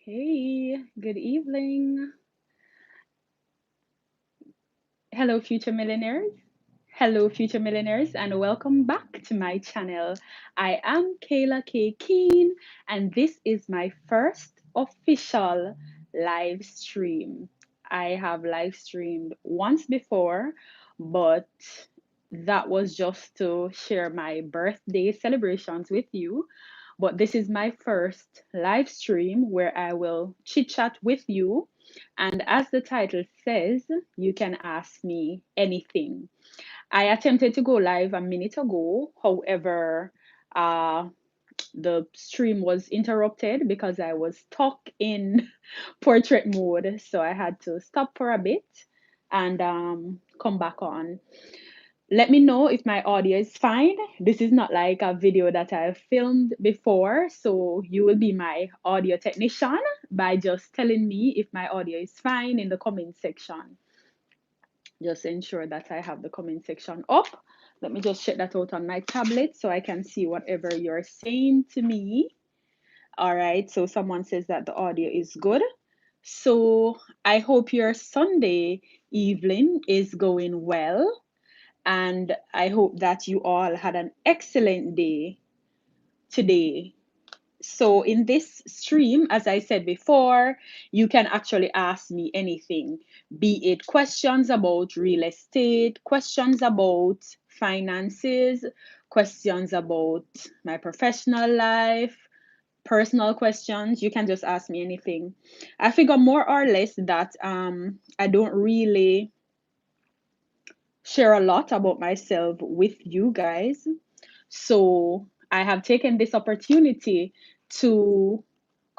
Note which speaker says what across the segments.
Speaker 1: Hey, good evening. Hello, future millionaires. Hello, future millionaires, and welcome back to my channel. I am Kayla.K, and this is my first official live stream. I have live streamed once before, but that was just to share my birthday celebrations with you. But this is my first live stream where I will chit chat with you. And as the title says, you can ask me anything. I attempted to go live a minute ago. However, uh, the stream was interrupted because I was stuck in portrait mode. So I had to stop for a bit and come back on. Let me know if my audio is fine. This is not like a video that I've filmed before, so you will be my audio technician by just telling me if my audio is fine in the comment section. Just ensure that I have the comment section up. Let me just check that out on my tablet so I can see whatever you're saying to me. All right, so someone says that the audio is good. So I hope your Sunday evening is going well, and I hope that you all had an excellent day today. So, in this stream, as I said before, you can actually ask me anything, be it questions about real estate, questions about finances, questions about my professional life, personal questions. You can just ask me anything. I figure more or less that I don't really share a lot about myself with you guys. So I have taken this opportunity to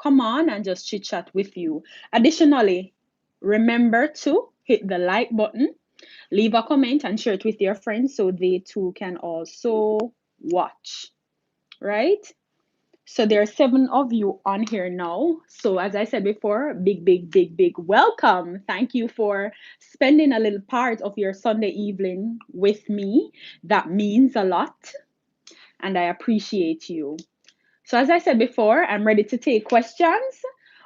Speaker 1: come on and just chit chat with you. Additionally, remember to hit the like button, leave a comment, and share it with your friends so they too can also watch, right? So there are 7 of you on here now. So as I said before, big welcome. Thank you for spending a little part of your Sunday evening with me. That means a lot, and I appreciate you. So as I said before, I'm ready to take questions.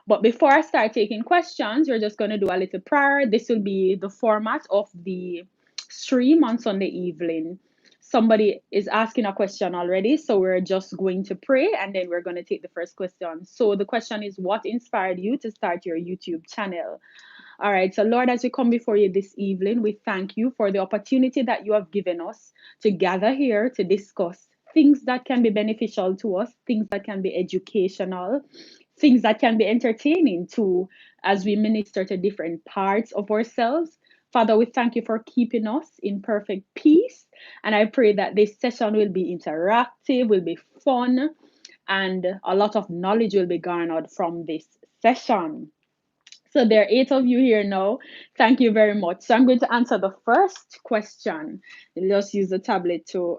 Speaker 1: But before I start taking questions, we're just going to do a little prayer. This will be the format of the stream on Sunday evening. Somebody is asking a question already, so we're just going to pray and then we're going to take the first question. So the question is, what inspired you to start your YouTube channel? All right, so Lord, as we come before you this evening, we thank you for the opportunity that you have given us to gather here to discuss things that can be beneficial to us, things that can be educational, things that can be entertaining too, as we minister to different parts of ourselves. Father, we thank you for keeping us in perfect peace. And I pray that this session will be interactive, will be fun, and a lot of knowledge will be garnered from this session. So there are 8 of you here now. Thank you very much. So I'm going to answer the first question. Just use the tablet to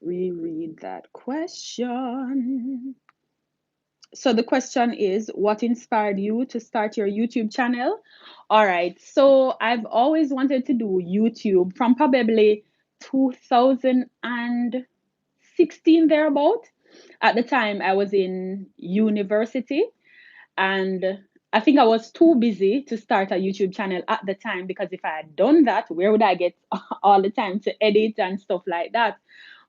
Speaker 1: reread that question. So the question is, what inspired you to start your YouTube channel? All right. So I've always wanted to do YouTube from probably 2016 thereabout. At the time, I was in university. And I think I was too busy to start a YouTube channel at the time, because if I had done that, where would I get all the time to edit and stuff like that?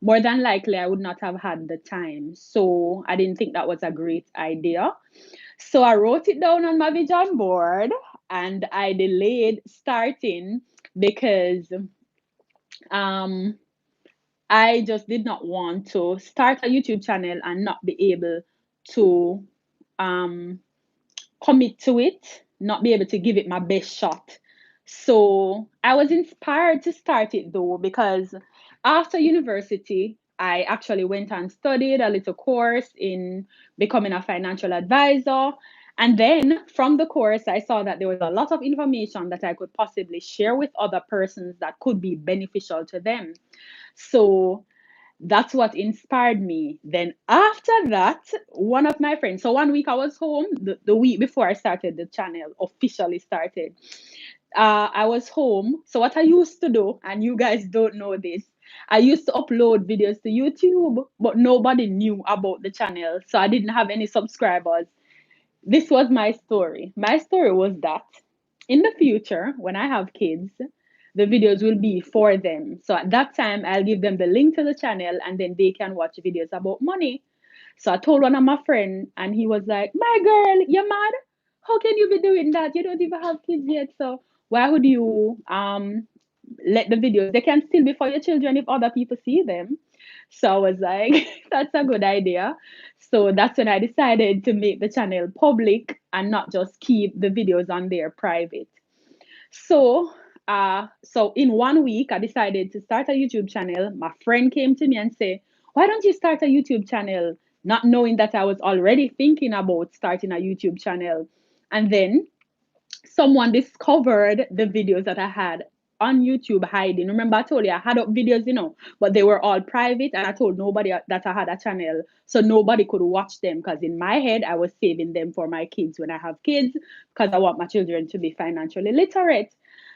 Speaker 1: More than likely, I would not have had the time. So I didn't think that was a great idea. So I wrote it down on my vision board and I delayed starting because um, I just did not want to start a YouTube channel and not be able to um, commit to it, not be able to give it my best shot. So I was inspired to start it though, because after university, I actually went and studied a little course in becoming a financial advisor. And then from the course, I saw that there was a lot of information that I could possibly share with other persons that could be beneficial to them. So that's what inspired me. Then after that, one of my friends, so one week I was home, the week before I started the channel, officially started. I was home. So what I used to do, and you guys don't know this, I used to upload videos to YouTube, but nobody knew about the channel. So I didn't have any subscribers. this was my story. My story was that in the future, when I have kids, the videos will be for them. So at that time, I'll give them the link to the channel and then they can watch videos about money. So I told one of my friends, and he was like, "My girl, you're mad? How can you be doing that? You don't even have kids yet. So why would you let the videos? They can still be for your children if other people see them." So I was like, "That's a good idea." So that's when I decided to make the channel public and not just keep the videos on there private. So, so in 1 week, I decided to start a YouTube channel. My friend came to me and said, "Why don't you start a YouTube channel?" Not knowing that I was already thinking about starting a YouTube channel. And then someone discovered the videos that I had on YouTube hiding. Remember, I told you I had up videos, but they were all private, and I told nobody that I had a channel, so nobody could watch them because in my head I was saving them for my kids when I have kids because I want my children to be financially literate.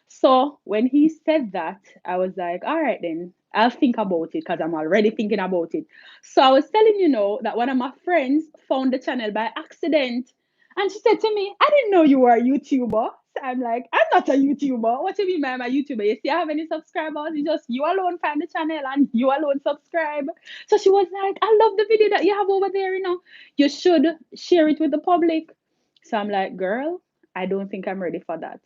Speaker 1: So when he said that, I was like, all right, then I'll think about it because I'm already thinking about it. So I was telling that one of my friends found the channel by accident and she said to me, "I didn't know you were a YouTuber." So I'm like, "I'm not a YouTuber. What do you mean I'm a YouTuber? You see, I have any subscribers? It's just you alone find the channel and you alone subscribe." So she was like, "I love the video that you have over there. You should share it with the public." So I'm like, "Girl, I don't think I'm ready for that."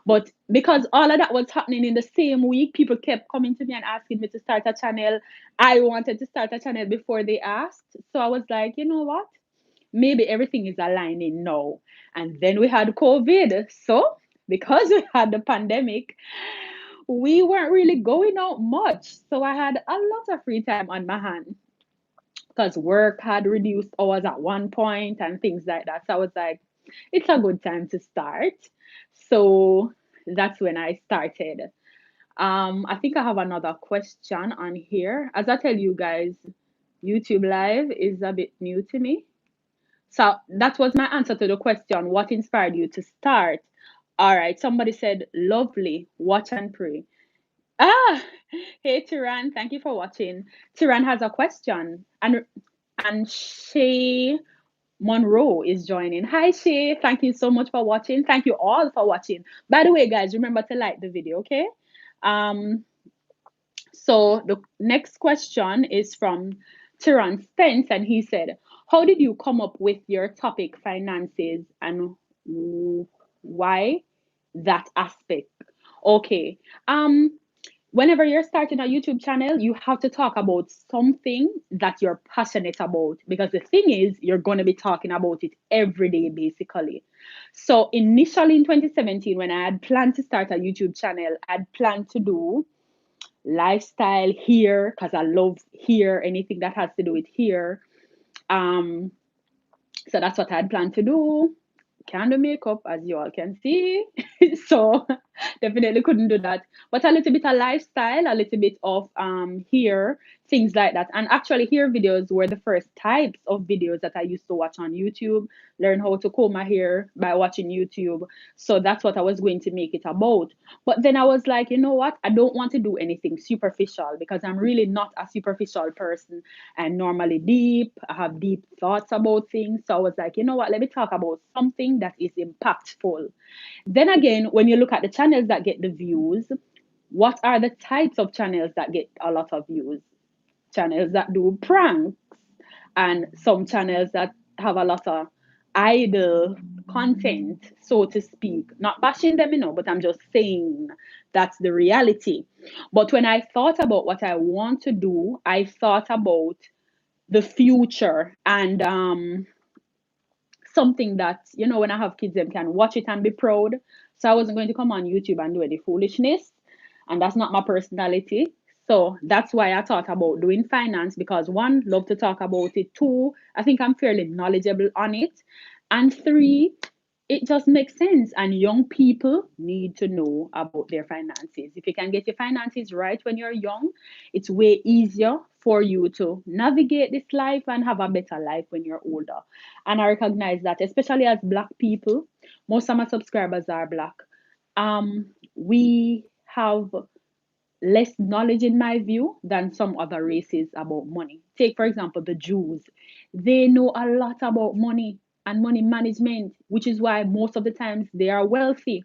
Speaker 1: But because all of that was happening in the same week, people kept coming to me and asking me to start a channel. I wanted to start a channel before they asked. So I was like, you know what? Maybe everything is aligning now. And then we had COVID. So, because we had the pandemic, we weren't really going out much. So, I had a lot of free time on my hand because work had reduced hours at one point and things like that. So, I was like, it's a good time to start. So, that's when I started. I think I have another question on here. As I tell you guys, YouTube Live is a bit new to me. So that was my answer to the question. What inspired you to start? All right. Somebody said, "Lovely. Watch and pray." Ah, hey Tiran, thank you for watching. Tiran has a question, and Shay Monroe is joining. Hi Shay, thank you so much for watching. Thank you all for watching. By the way, guys, remember to like the video, okay? Um, so the next question is from Tiran Spence, and he said, "How did you come up with your topic finances and why that aspect?" Okay. Whenever you're starting a YouTube channel, you have to talk about something that you're passionate about because the thing is, you're going to be talking about it every day, basically. So, initially in 2017, when I had planned to start a YouTube channel, I had planned to do lifestyle here because I love here, anything that has to do with here. Um, so that's what I had planned to do. Can do makeup, as you all can see. So definitely couldn't do that. But a little bit of lifestyle, a little bit of hair, things like that. And actually, hair videos were the first types of videos that I used to watch on YouTube. Learn how to comb my hair by watching YouTube. So that's what I was going to make it about. But then I was like, you know what? I don't want to do anything superficial because I'm really not a superficial person. I'm normally deep. I have deep thoughts about things. So I was like, you know what? Let me talk about something that is impactful. Then again, when you look at the channels that get the views, what are the types of channels that get a lot of views? Channels that do pranks and some channels that have a lot of idle content, so to speak. Not bashing them, but I'm just saying that's the reality. But when I thought about what I want to do, I thought about the future and something that when I have kids, them can watch it and be proud. So I wasn't going to come on YouTube and do any foolishness, and that's not my personality. So that's why I thought about doing finance because one, love to talk about it. Two, I think I'm fairly knowledgeable on it, and three, it just makes sense. And young people need to know about their finances. If you can get your finances right when you're young, it's way easier for you to navigate this life and have a better life when you're older. And I recognize that, especially as Black people, most of my subscribers are Black. We have less knowledge, in my view, than some other races about money. Take, for example, the Jews. They know a lot about money. and money management, which is why most of the times they are wealthy.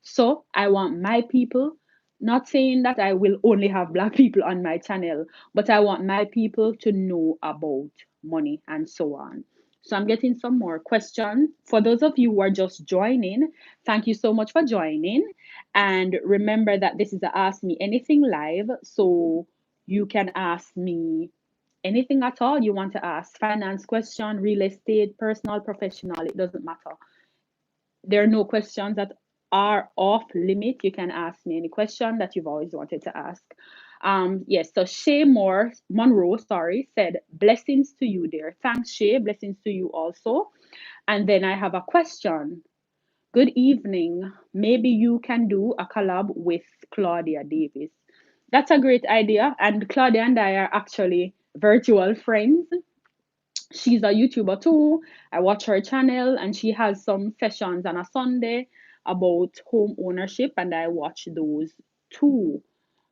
Speaker 1: So I want my people, not saying that I will only have black people on my channel, but I want my people to know about money and so on. So I'm getting some more questions. For those of you who are just joining, thank you so much for joining. And remember that this is a Ask Me Anything live. So you can ask me anything at all you want to ask. Finance question, real estate, personal, professional, it doesn't matter. There are no questions that are off limit. You can ask me any question that you've always wanted to ask. Yes, so Shay Monroe, sorry, said, blessings to you, dear. Thanks, Shay. Blessings to you also. And then I have a question. Good evening. Maybe you can do a collab with Claudia Davis. That's a great idea. And Claudia and I are actually virtual friends. She's a YouTuber too. I watch her channel and she has some sessions on a Sunday about home ownership, and I watch those too.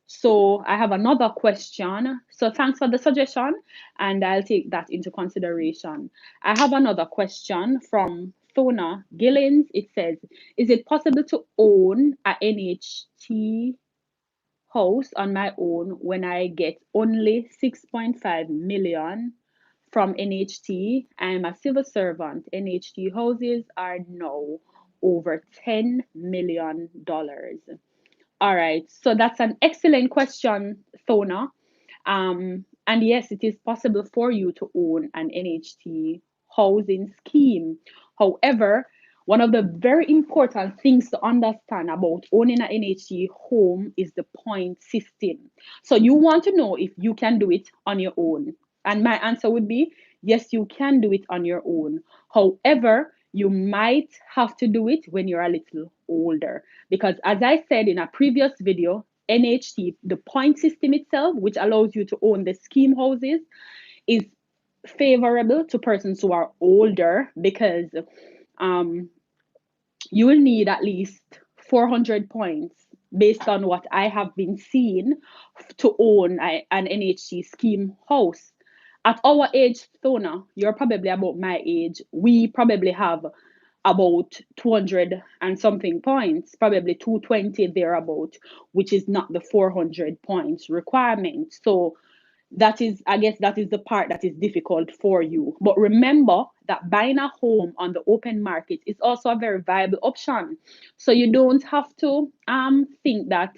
Speaker 1: So I have another question. So thanks for the suggestion, and I'll take that into consideration. I have another question from Thona Gillens. It says, is it possible to own a NHT house on my own when I get only 6.5 million from NHT? I'm a civil servant. NHT houses are now over $10 million. All right, so that's an excellent question, Thona. And yes, it is possible for you to own an NHT housing scheme. However, one of the very important things to understand about owning an NHT home is the point system. So you want to know if you can do it on your own. And my answer would be yes, you can do it on your own. However, you might have to do it when you're a little older. Because as I said in a previous video, NHT, the point system itself, which allows you to own the scheme houses, is favorable to persons who are older because um, you will need at least 400 points based on what I have been seeing to own an NHT scheme house. At our age, Thona, you're probably about my age. We probably have about 200 and something points, probably 220 thereabout, which is not the 400 points requirement. So that is, I guess, that is the part that is difficult for you. But remember that buying a home on the open market is also a very viable option. So you don't have to think that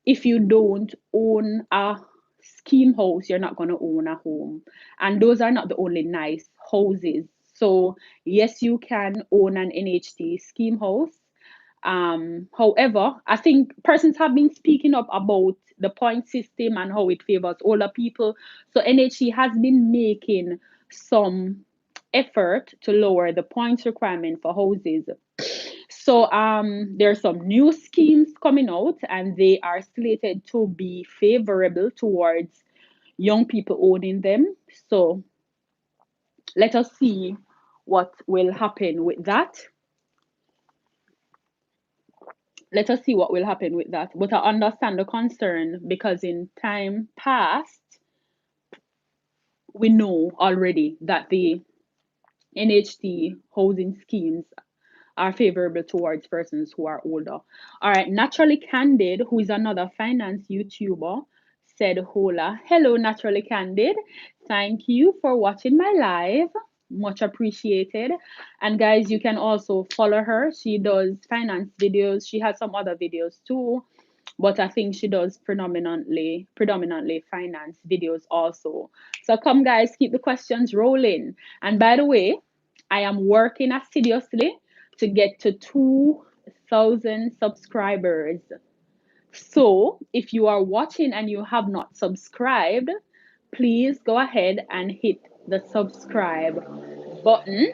Speaker 1: if you don't own a scheme house, you're not going to own a home. And those are not the only nice houses. So yes, you can own an NHT scheme house. However, I think persons have been speaking up about the point system and how it favors older people. So NHE has been making some effort to lower the points requirement for houses. So there are some new schemes coming out, and they are slated to be favorable towards young people owning them. So let us see what will happen with that. Let us see what will happen with that. But I understand the concern because in time past, we know already that the NHT housing schemes are favorable towards persons who are older. All right, Naturally Candid, who is another finance YouTuber, said, hola. Hello, Naturally Candid. Thank you for watching my live. Much appreciated. And guys, you can also follow her. She does finance videos. She has some other videos too, but I think she does predominantly finance videos also. So come guys, keep the questions rolling. And by the way, I am working assiduously to get to 2,000 subscribers. So if you are watching and you have not subscribed, please go ahead and hit the subscribe button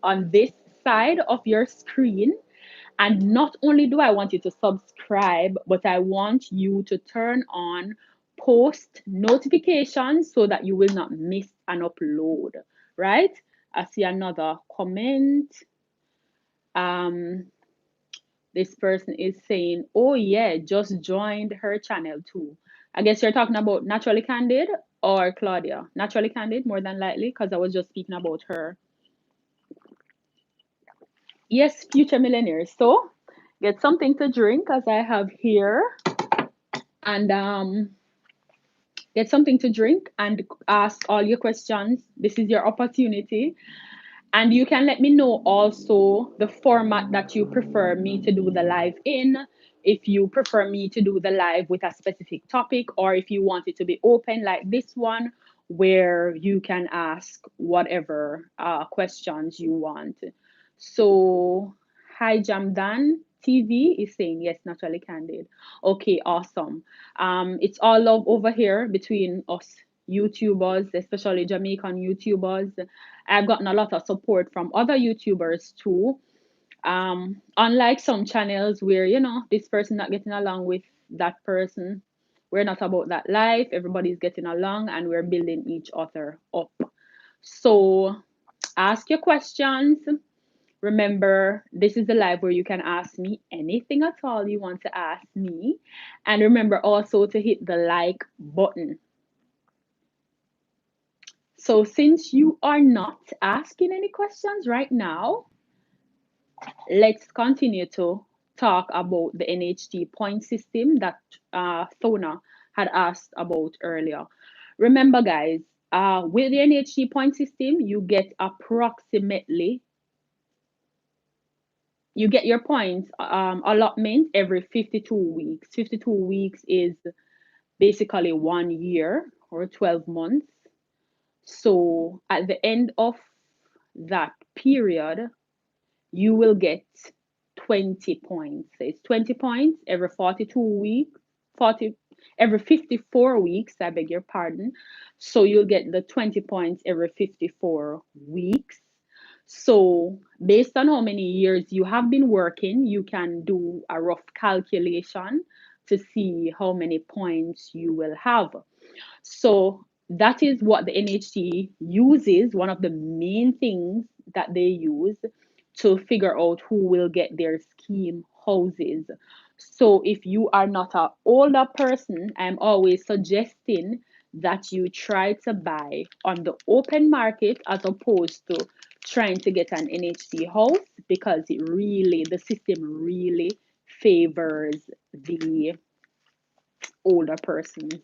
Speaker 1: on this side of your screen. And not only do I want you to subscribe, but I want you to turn on post notifications so that you will not miss an upload, right? I see another comment. Um, this person is saying, oh yeah, just joined her channel too. I guess you're talking about Naturally Candid or Claudia. Naturally Candid, more than likely, because I was just speaking about her. Yes, future millionaires. So get something to drink as I have here, and get something to drink and ask all your questions. This is your opportunity. And you can let me know also the format that you prefer me to do the live in. If you prefer me to do the live with a specific topic, or if you want it to be open like this one, where you can ask whatever questions you want. So, hi Jamdan TV is saying yes, naturally candid. Okay, awesome. It's all love over here between us YouTubers, especially Jamaican YouTubers. I've gotten a lot of support from other YouTubers too. Unlike some channels where, this person not getting along with that person, we're not about that life. Everybody's getting along and we're building each other up. So ask your questions. Remember, this is the live where you can ask me anything at all you want to ask me. And remember also to hit the like button. So since you are not asking any questions right now, let's continue to talk about the NHT point system that Thona had asked about earlier. Remember, guys, with the NHT point system, you get your points allotment every 52 weeks. 52 weeks is basically 1 year or 12 months. So at the end of that period, you will get 20 points. So it's 20 points every 42 weeks, 40 every 54 weeks, I beg your pardon. So you'll get the 20 points every 54 weeks. So based on how many years you have been working, you can do a rough calculation to see how many points you will have. So that is what the NHT uses, one of the main things that they use to figure out who will get their scheme houses. So if you are not an older person, I'm always suggesting that you try to buy on the open market as opposed to trying to get an NHT house, because the system really favors the older persons.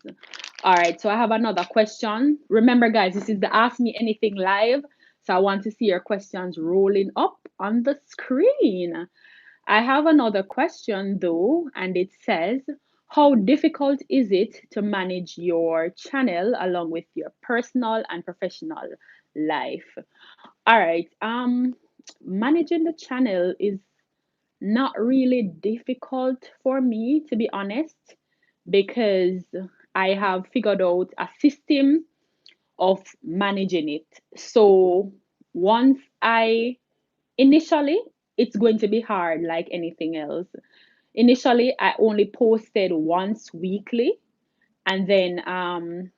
Speaker 1: All right, so I have another question. Remember, guys, this is the Ask Me Anything live. So I want to see your questions rolling up on the screen. I have another question though, and it says, how difficult is it to manage your channel along with your personal and professional life? All right, managing the channel is not really difficult for me, to be honest, because I have figured out a system of managing it. So once I initially, it's going to be hard like anything else. Initially, I only posted once weekly, and then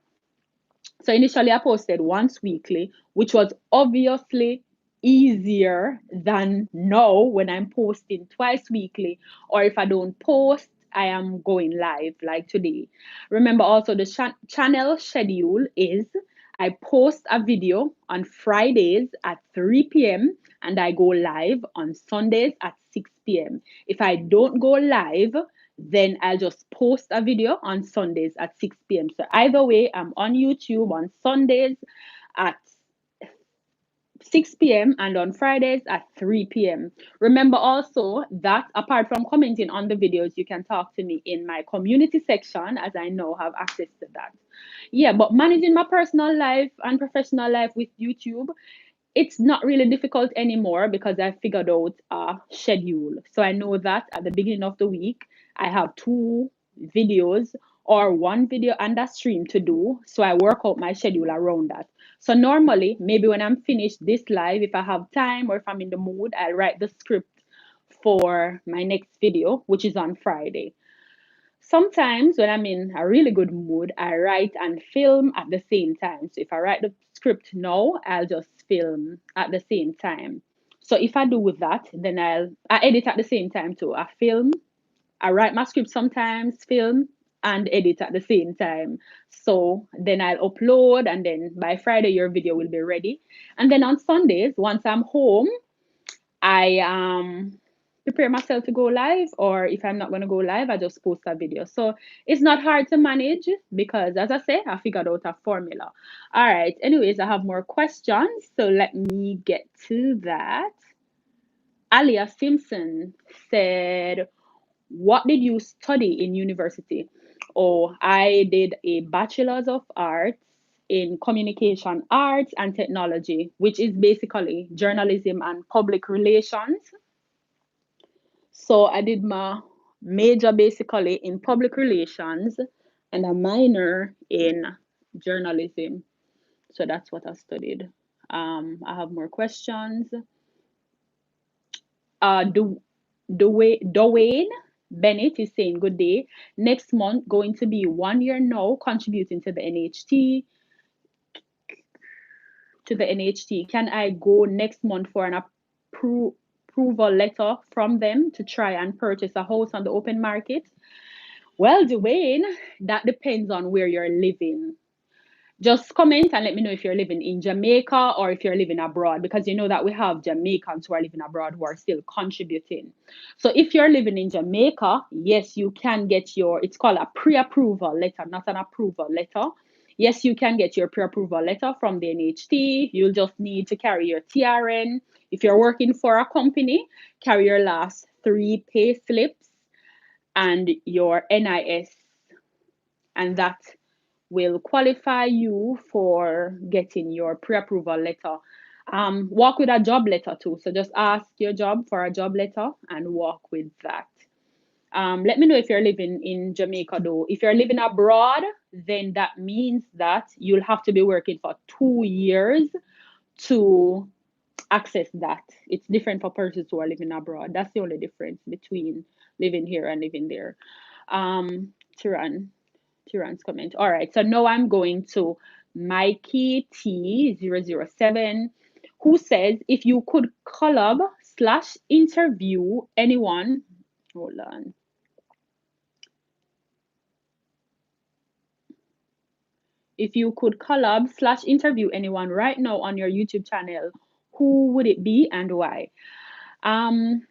Speaker 1: so initially I posted once weekly, which was obviously easier than now when I'm posting twice weekly, or if I don't post, I am going live like today. Remember also the channel schedule is I post a video on Fridays at 3 p.m. and I go live on Sundays at 6 p.m. If I don't go live, then I'll just post a video on Sundays at 6 p.m. So either way, I'm on YouTube on Sundays at 6 p.m. and on Fridays at 3 p.m. Remember also that apart from commenting on the videos, you can talk to me in my community section, as I now have access to that. Yeah, but managing my personal life and professional life with YouTube, it's not really difficult anymore because I figured out a schedule. So I know that at the beginning of the week, I have two videos or one video and a stream to do. So I work out my schedule around that. So normally, maybe when I'm finished this live, if I have time or if I'm in the mood, I'll write the script for my next video, which is on Friday. Sometimes when I'm in a really good mood, I write and film at the same time. So if I write the script now, I'll just film at the same time. So if I do with that, then I edit at the same time too. I film, I write my script sometimes, film and edit at the same time. So then I'll upload, and then by Friday your video will be ready. And then on Sundays, once I'm home, I prepare myself to go live, or if I'm not going to go live, I just post a video. So it's not hard to manage because, as I say, I figured out a formula. All right. Anyways, I have more questions, so let me get to that. Alia Simpson said, "What did you study in university?" Oh, I did a Bachelor's of Arts in Communication Arts and Technology, which is basically journalism and public relations. So I did my major basically in public relations and a minor in journalism. So that's what I studied. I have more questions. Do Dwayne Bennett is saying good day. Next month going to be 1 year now contributing to the NHT Can I go next month for an approval letter from them to try and purchase a house on the open market? Well, Dwayne, that depends on where you're living. Just comment and let me know if you're living in Jamaica or if you're living abroad, because you know that we have Jamaicans who are living abroad who are still contributing. So if you're living in Jamaica, yes, you can get it's called a pre-approval letter, not an approval letter. Yes, you can get your pre-approval letter from the NHT. You'll just need to carry your TRN. If you're working for a company, carry your last 3 pay slips and your NIS, and that will qualify you for getting your pre-approval letter. Work with a job letter too. So just ask your job for a job letter and work with that. Let me know if you're living in Jamaica though. If you're living abroad, then that means that you'll have to be working for 2 years to access that. It's different for persons who are living abroad. That's the only difference between living here and living there. Tiran's comment. All right, so now I'm going to Mikey T007, who says, if you could collab slash interview anyone, hold on. If you could collab slash interview anyone right now on your YouTube channel, who would it be and why? Um,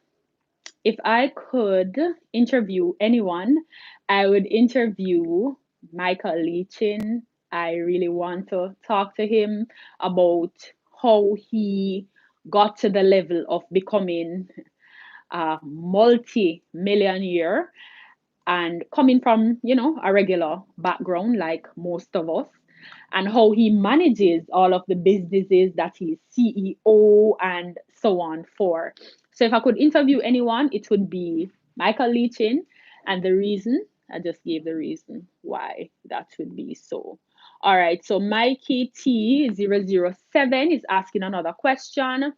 Speaker 1: if I could interview anyone, I would interview Michael Leachin. I really want to talk to him about how he got to the level of becoming a multi-millionaire and coming from, a regular background like most of us, and how he manages all of the businesses that he's CEO and so on for. So if I could interview anyone, it would be Michael Leachin, and the reason, I just gave the reason why that would be so. All right, so Mikey T007 is asking another question,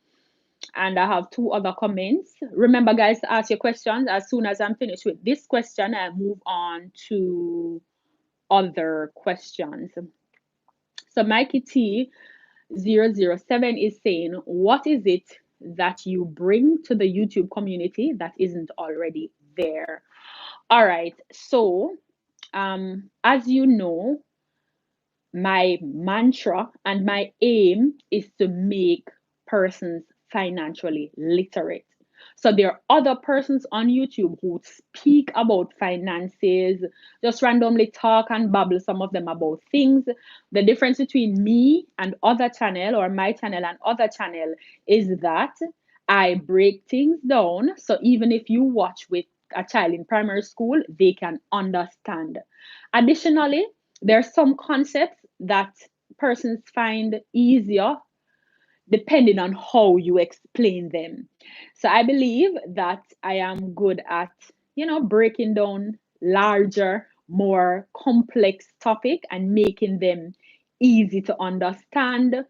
Speaker 1: and I have 2 other comments. Remember, guys, to ask your questions. As soon as I'm finished with this question, I move on to other questions. So Mikey T007 is saying, what is it that you bring to the YouTube community that isn't already there? All right. So, as you know, my mantra and my aim is to make persons financially literate. So there are other persons on YouTube who speak about finances, just randomly talk and babble some of them about things. The difference between me and other channel, or my channel and other channel, is that I break things down. So even if you watch with a child in primary school, they can understand. Additionally, there are some concepts that persons find easier depending on how you explain them. So I believe that I am good at, breaking down larger, more complex topic and making them easy to understand.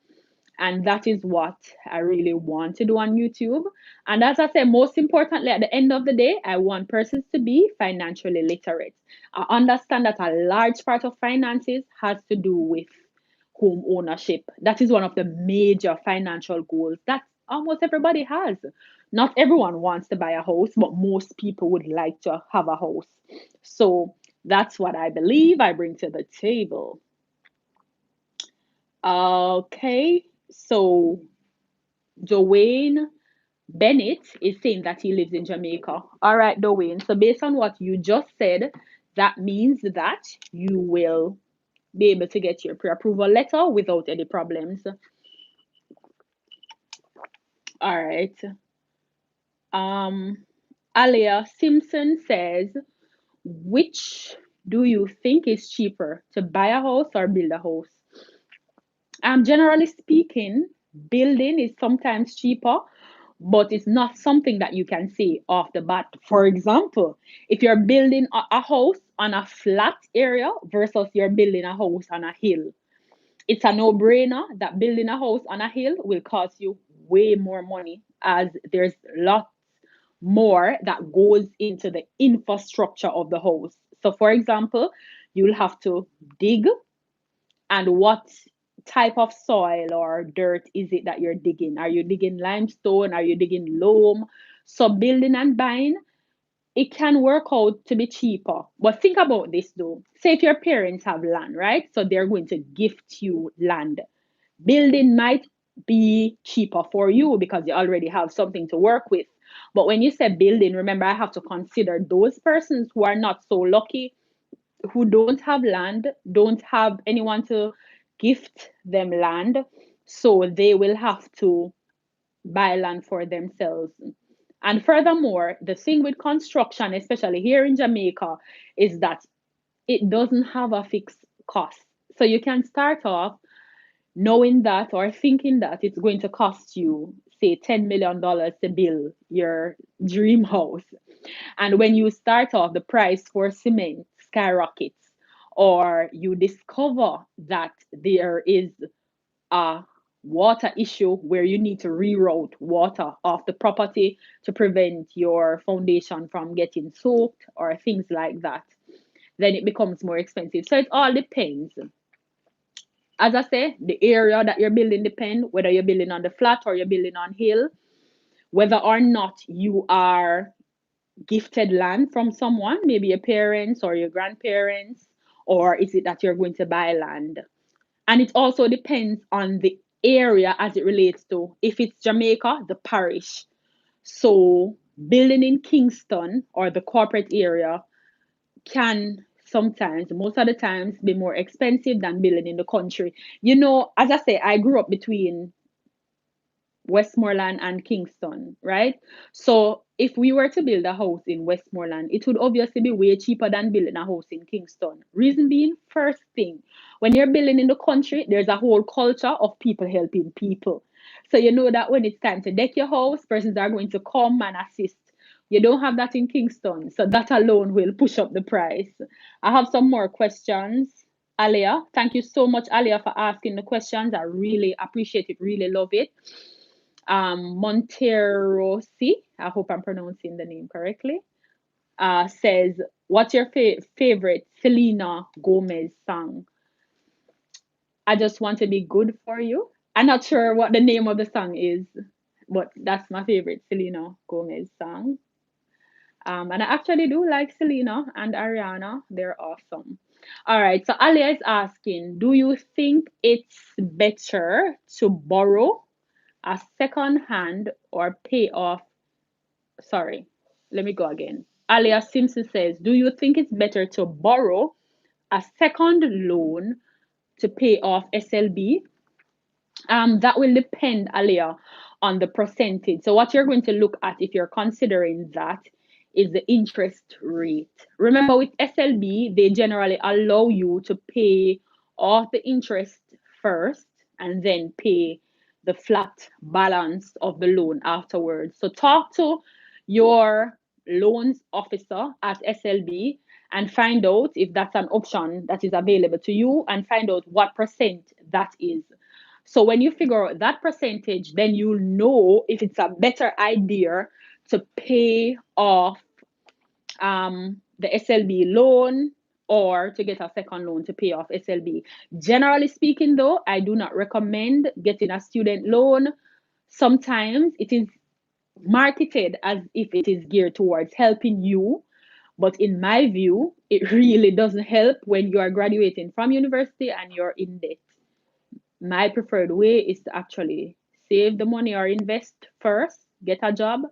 Speaker 1: And that is what I really want to do on YouTube. And as I said, most importantly, at the end of the day, I want persons to be financially literate. I understand that a large part of finances has to do with home ownership. That is one of the major financial goals that almost everybody has. Not everyone wants to buy a house, but most people would like to have a house. So that's what I believe I bring to the table. Okay, so Dwayne Bennett is saying that he lives in Jamaica. All right, Dwayne. So based on what you just said, that means that you will be able to get your pre-approval letter without any problems. All right. Um, Alia Simpson says, which do you think is cheaper, to buy a house or build a house? Generally speaking, building is sometimes cheaper, but it's not something that you can say off the bat. For example, if you're building a house on a flat area versus you're building a house on a hill, it's a no-brainer that building a house on a hill will cost you way more money, as there's lots more that goes into the infrastructure of the house. So, for example, you'll have to dig, and what type of soil or dirt is it that you're digging? Are you digging limestone? Are you digging loam? So, building and buying, it can work out to be cheaper. But think about this though. Say if your parents have land, right? So they're going to gift you land. Building might be cheaper for you because you already have something to work with. But when you say building, remember, I have to consider those persons who are not so lucky, who don't have land, don't have anyone to gift them land. So they will have to buy land for themselves. And furthermore, the thing with construction, especially here in Jamaica, is that it doesn't have a fixed cost. So you can start off knowing that or thinking that it's going to cost you, say, $10 million to build your dream house. And when you start off, the price for cement skyrockets, or you discover that there is a water issue where you need to reroute water off the property to prevent your foundation from getting soaked or things like that, then it becomes more expensive. So it all depends. As I say, the area that you're building depend whether you're building on the flat or you're building on hill, whether or not you are gifted land from someone, maybe your parents or your grandparents, or is it that you're going to buy land? And it also depends on the area as it relates to, if it's Jamaica, the parish. So building in Kingston or the corporate area can sometimes, most of the times, be more expensive than building in the country. You know, as I say, I grew up between Westmoreland and Kingston, right? So if we were to build a house in Westmoreland, it would obviously be way cheaper than building a house in Kingston. Reason being, first thing, when you're building in the country, there's a whole culture of people helping people. So you know that when it's time to deck your house, persons are going to come and assist. You don't have that in Kingston, so that alone will push up the price. I have some more questions. Alia, thank you so much, Alia, for asking the questions. I really appreciate it, really love it. Monterosi, I hope I'm pronouncing the name correctly, says, what's your favorite Selena Gomez song? I just want to be good for you. I'm not sure what the name of the song is, but that's my favorite Selena Gomez song. And I actually do like Selena and Ariana. They're awesome. All right. So Alia is asking, do you think it's better to borrow a second hand or pay off? Sorry, let me go again. Alia Simpson says, do you think it's better to borrow a second loan to pay off SLB? That will depend, Alia, on the percentage. So what you're going to look at if you're considering that is the interest rate. Remember, with SLB, they generally allow you to pay off the interest first and then pay the flat balance of the loan afterwards. So talk to your loans officer at SLB and find out if that's an option that is available to you, and find out what percent that is. So when you figure out that percentage, then you'll know if it's a better idea to pay off the SLB loan or to get a second loan to pay off SLB. Generally speaking, though, I do not recommend getting a student loan. Sometimes it is marketed as if it is geared towards helping you, but in my view, it really doesn't help when you are graduating from university and you're in debt. My preferred way is to actually save the money or invest first, get a job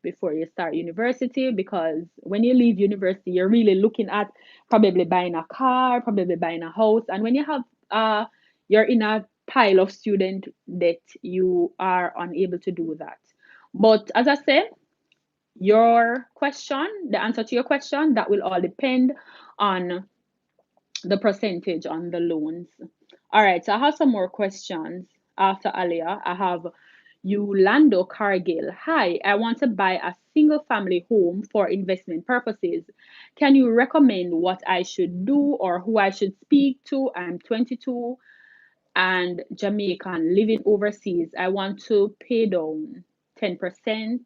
Speaker 1: before you start university, because when you leave university, you're really looking at probably buying a car, probably buying a house. And when you have you're in a pile of student debt, you are unable to do that. But as I said, your question, the answer to your question, that will all depend on the percentage on the loans. All right, so I have some more questions after Alia. I have Yolando Cargill. Hi, I want to buy a single family home for investment purposes. Can you recommend what I should do or who I should speak to? I'm 22 and Jamaican living overseas. I want to pay down 10%.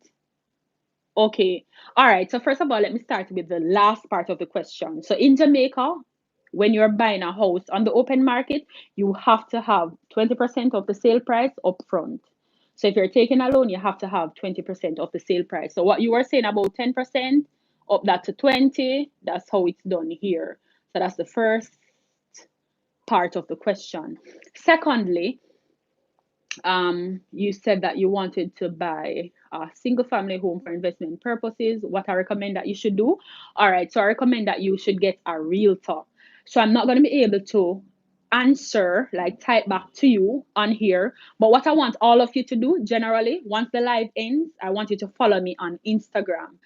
Speaker 1: Okay. All right. So first of all, let me start with the last part of the question. So in Jamaica, when you're buying a house on the open market, you have to have 20% of the sale price up front. So if you're taking a loan, you have to have 20% of the sale price. So what you were saying about 10%, up that to 20, that's how it's done here. So that's the first part of the question. Secondly, you said that you wanted to buy a single family home for investment purposes. What I recommend that you should do. All right, so I recommend that you should get a realtor. So I'm not going to be able to answer, like type back to you on here. But what I want all of you to do generally, once the live ends, I want you to follow me on Instagram.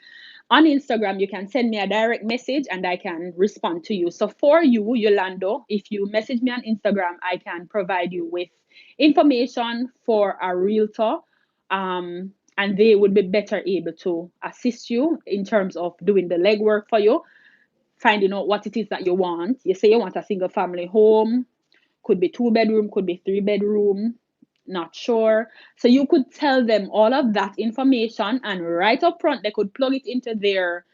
Speaker 1: On Instagram, you can send me a direct message and I can respond to you. So for you, Yolando, if you message me on Instagram, I can provide you with information for a realtor. And they would be better able to assist you in terms of doing the legwork for you, finding out what it is that you want. You say you want a single family home, could be 2 bedroom, could be 3 bedroom, not sure. So you could tell them all of that information, and right up front, they could plug it into their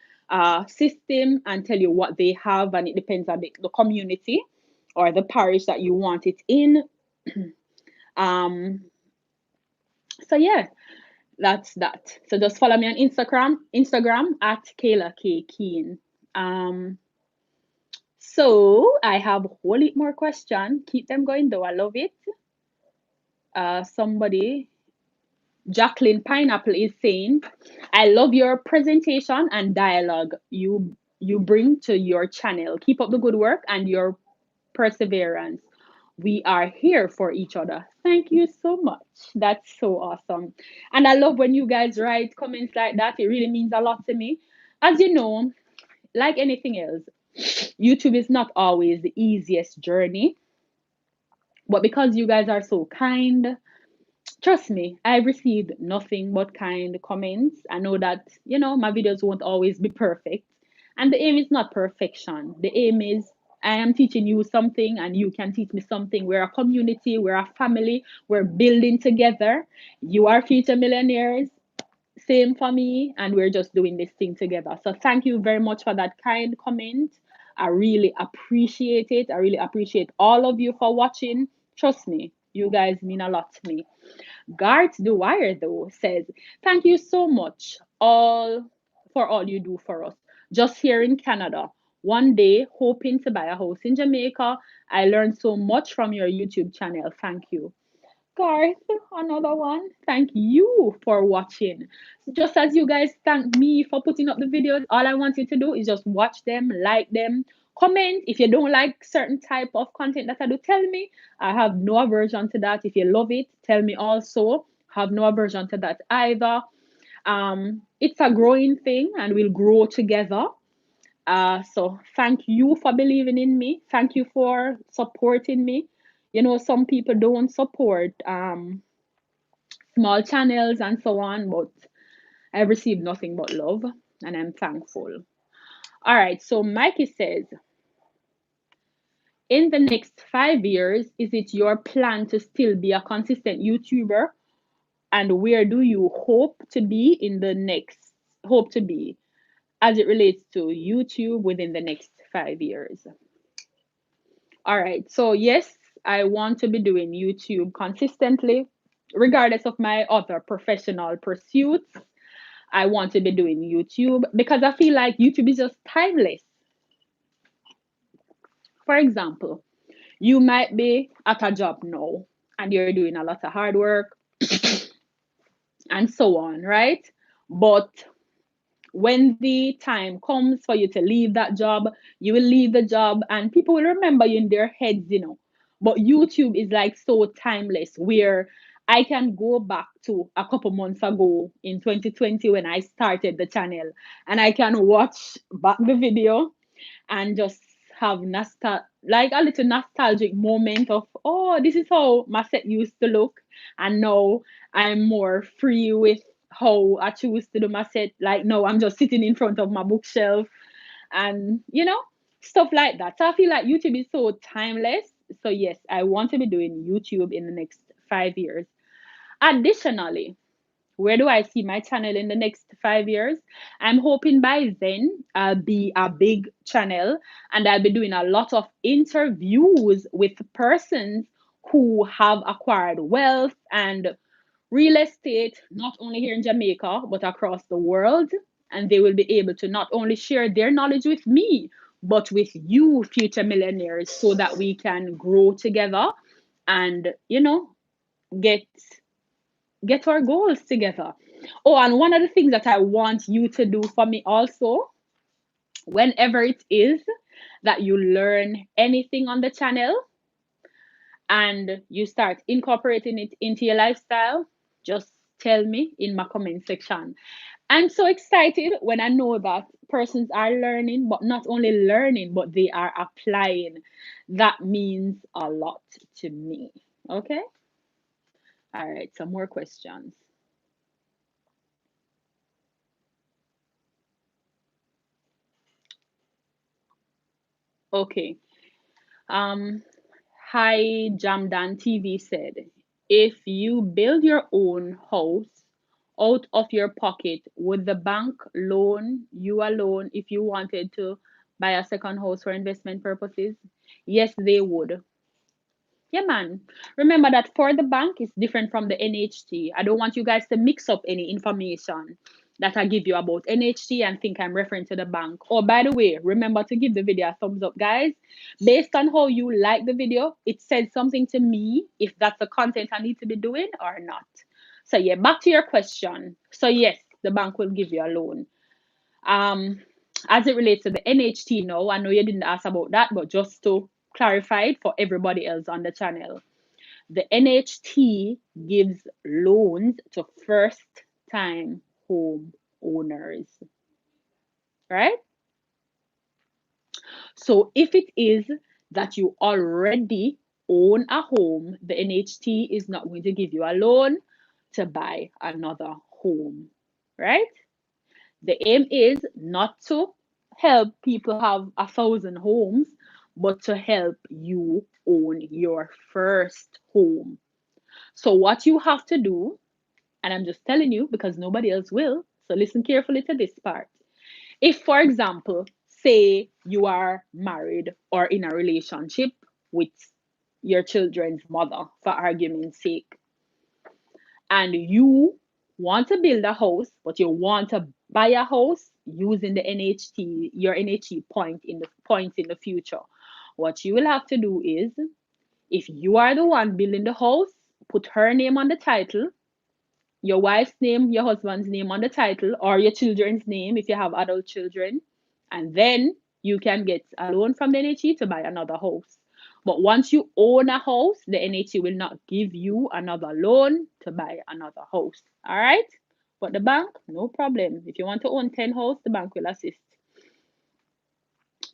Speaker 1: system and tell you what they have. And it depends on the community or the parish that you want it in. Um, so yeah, that's that. So just follow me on Instagram at Kayla.K. So I have a whole lot more questions. Keep them going though. I love it. Somebody, Jacqueline Pineapple, is saying, I love your presentation and dialogue you bring to your channel. Keep up the good work and your perseverance. We are here for each other. Thank you so much. That's so awesome. And I love when you guys write comments like that. It really means a lot to me. As you know, like anything else, YouTube is not always the easiest journey. But because you guys are so kind, trust me, I've received nothing but kind comments. I know that, my videos won't always be perfect. And the aim is not perfection. The aim is I am teaching you something and you can teach me something. We're a community, we're a family, we're building together. You are future millionaires, same for me, and we're just doing this thing together. So thank you very much for that kind comment. I really appreciate it. I really appreciate all of you for watching. Trust me, you guys mean a lot to me. Garth Dwyer, though, says, thank you so much all for all you do for us. Just here in Canada. One day, hoping to buy a house in Jamaica. I learned so much from your YouTube channel. Thank you. Garth, another one. Thank you for watching. Just as you guys thank me for putting up the videos, all I want you to do is just watch them, like them, comment. If you don't like certain type of content that I do, tell me. I have no aversion to that. If you love it, tell me also. Have no aversion to that either. It's a growing thing and we'll grow together. So thank you for believing in me. Thank you for supporting me. Some people don't support small channels and so on, but I've received nothing but love and I'm thankful. All right, so Mikey says, in the next 5 years, is it your plan to still be a consistent YouTuber? And where do you hope to be as it relates to YouTube within the next 5 years? All right. So, yes, I want to be doing YouTube consistently, regardless of my other professional pursuits. I want to be doing YouTube because I feel like YouTube is just timeless. For example, you might be at a job now and you're doing a lot of hard work and so on, right? But when the time comes for you to leave that job, you will leave the job and people will remember you in their heads, you know. But YouTube is like so timeless where I can go back to a couple months ago in 2020 when I started the channel and I can watch back the video and just have like a little nostalgic moment of, oh, this is how my set used to look, and now I'm more free with how I choose to do my set. Like now I'm just sitting in front of my bookshelf and stuff like that. So I feel like YouTube is so timeless. So yes, I want to be doing YouTube in the next 5 years. Additionally, where do I see my channel in the next 5 years? I'm hoping by then I'll be a big channel and I'll be doing a lot of interviews with persons who have acquired wealth and real estate, not only here in Jamaica, but across the world. And they will be able to not only share their knowledge with me, but with you, future millionaires, so that we can grow together and, get get our goals together. Oh, and one of the things that I want you to do for me also, whenever it is that you learn anything on the channel and you start incorporating it into your lifestyle, just tell me in my comment section. I'm so excited when I know that persons are learning, but not only learning, but they are applying. That means a lot to me. Okay? All right, some more questions. Okay. Um, Hi Jamdan TV said, if you build your own house out of your pocket, would the bank loan you a loan if you wanted to buy a second house for investment purposes? Yes, they would. Yeah, man. Remember that for the bank is different from the NHT. I don't want you guys to mix up any information that I give you about NHT and think I'm referring to the bank. Oh, by the way, remember to give the video a thumbs up, guys. Based on how you like the video, it said something to me if that's the content I need to be doing or not. So yeah, back to your question. So yes, the bank will give you a loan. Um, as it relates to the NHT now, I know you didn't ask about that, but just to clarify it for everybody else on the channel, the NHT gives loans to first time home owners, right? So if it is that you already own a home, the NHT is not going to give you a loan to buy another home, right? The aim is not to help people have 1,000 homes, but to help you own your first home. So, what you have to do, and I'm just telling you because nobody else will, so listen carefully to this part. If, for example, say you are married or in a relationship with your children's mother, for argument's sake, and you want to build a house, but you want to buy a house using the NHT, your NHT points in the future, what you will have to do is, if you are the one building the house, put her name on the title, your wife's name, your husband's name on the title, or your children's name if you have adult children, and then you can get a loan from the NHE to buy another house. But once you own a house, the NHE will not give you another loan to buy another house. All right? But the bank, no problem. If you want to own 10 houses, the bank will assist.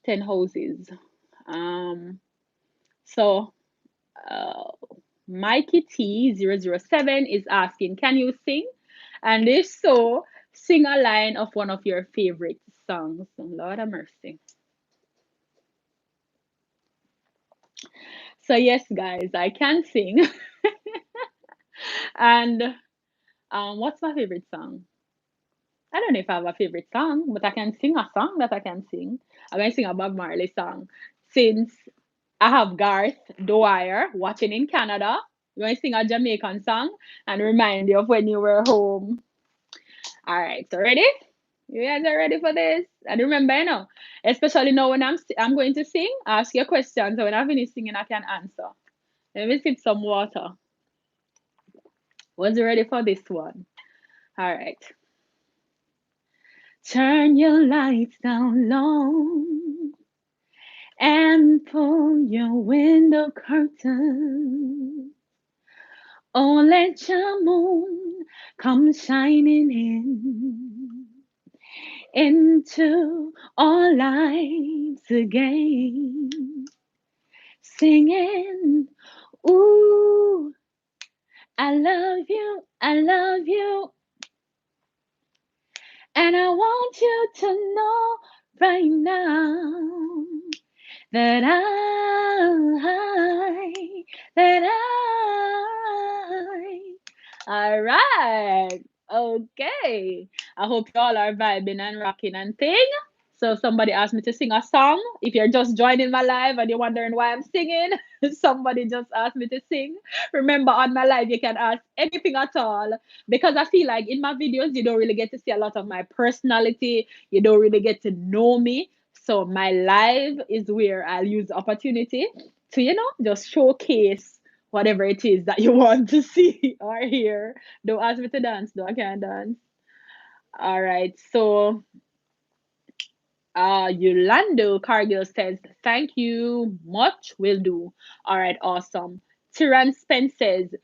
Speaker 1: 10 houses. Um, so uh, Mikey T007 is asking, can you sing? And if so, sing a line of one of your favorite songs. Lord have mercy. So yes, guys, I can sing. And what's my favorite song? I don't know if I have a favorite song, but I can sing a song that I can sing. I'm going to sing a Bob Marley song. Since I have Garth Dwyer watching in Canada, I'm going to sing a Jamaican song and remind you of when you were home. All right, so ready? You guys are ready for this? And remember, especially now when I'm going to sing, ask your questions. So when I finish singing, I can answer. Let me sip some water. Was you ready for this one? All right. Turn your lights down low and pull your window curtain. Oh, let your moon come shining into our lives again, singing, ooh, I love you, and I want you to know right now that that all right, okay. I hope you all are vibing and rocking and thing. So somebody asked me to sing a song. If you're just joining my live and you're wondering why I'm singing, somebody just asked me to sing. Remember, on my live you can ask anything at all, because I feel like in my videos you don't really get to see a lot of my personality. You don't really get to know me. So my live is where I'll use the opportunity to, just showcase whatever it is that you want to see or hear. Don't ask me to dance, though. I can't dance. All right. So, Yolando Cargill says, thank you much. Will do. All right. Awesome. Tyran Spence says,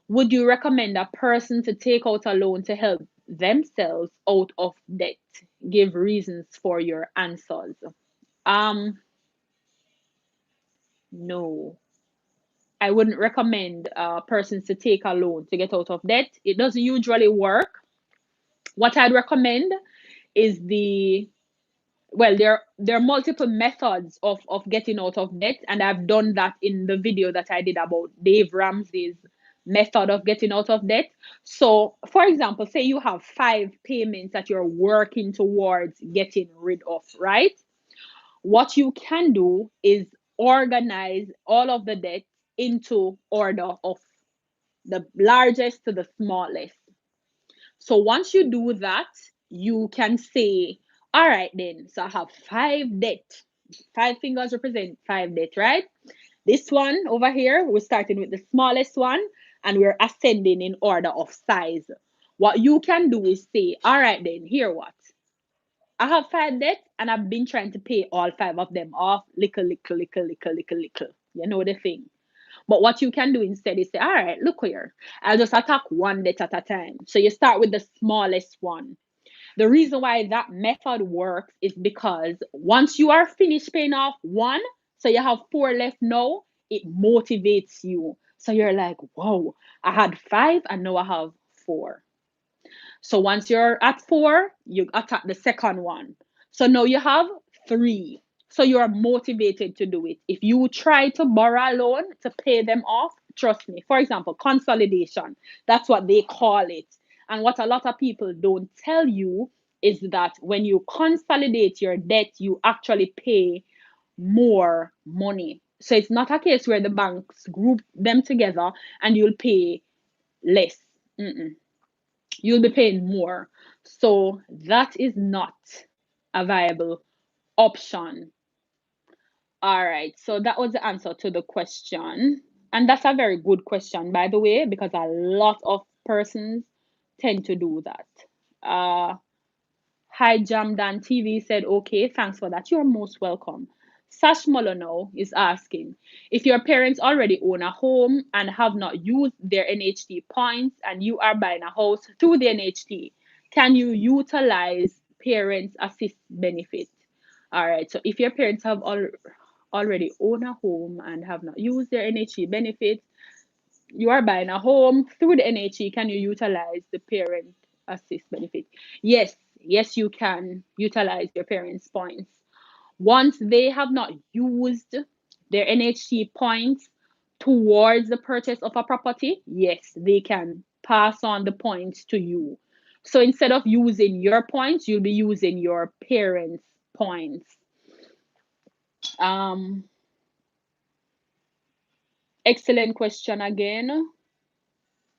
Speaker 1: would you recommend a person to take out a loan to help themselves out of debt? Give reasons for your answers. Um, no. I wouldn't recommend persons to take a loan to get out of debt. It doesn't usually work. What I'd recommend is there are multiple methods of getting out of debt, and I've done that in the video that I did about Dave Ramsey's method of getting out of debt. So, for example, say you have 5 payments that you're working towards getting rid of, right? What you can do is organize all of the debts into order of the largest to the smallest. So once you do that, you can say, all right, then, so I have 5 debt. 5 fingers represent 5 debt, right? This one over here, we're starting with the smallest one and we're ascending in order of size. What you can do is say, all right, then, here what? I have 5 debts and I've been trying to pay all 5 of them off, little, little, little, little, little, little. You know the thing. But what you can do instead is say, all right, look here, I'll just attack one debt at a time. So you start with the smallest one. The reason why that method works is because once you are finished paying off one, so you have 4 left now, it motivates you. So you're like, whoa, I had 5 and now I have 4. So once you're at 4, you attack the second one. So now you have 3. So you are motivated to do it. If you try to borrow a loan to pay them off, trust me. For example, consolidation. That's what they call it. And what a lot of people don't tell you is that when you consolidate your debt, you actually pay more money. So it's not a case where the banks group them together and you'll pay less. Mm-mm, you'll be paying more. So that is not a viable option. All right. So that was the answer to the question. And that's a very good question, by the way, because a lot of persons tend to do that. Hi, Jamdan TV said, okay, thanks for that. You're most welcome. Sash Molyneux is asking, if your parents already own a home and have not used their NHT points and you are buying a house through the NHT, can you utilize parents assist benefit? All right, so if your parents have already own a home and have not used their NHT benefit, you are buying a home through the NHE, can you utilize the parent assist benefit? Yes, yes, you can utilize your parents' points. Once they have not used their NHT points towards the purchase of a property, yes, they can pass on the points to you. So instead of using your points, you'll be using your parents' points. Um, Excellent question again.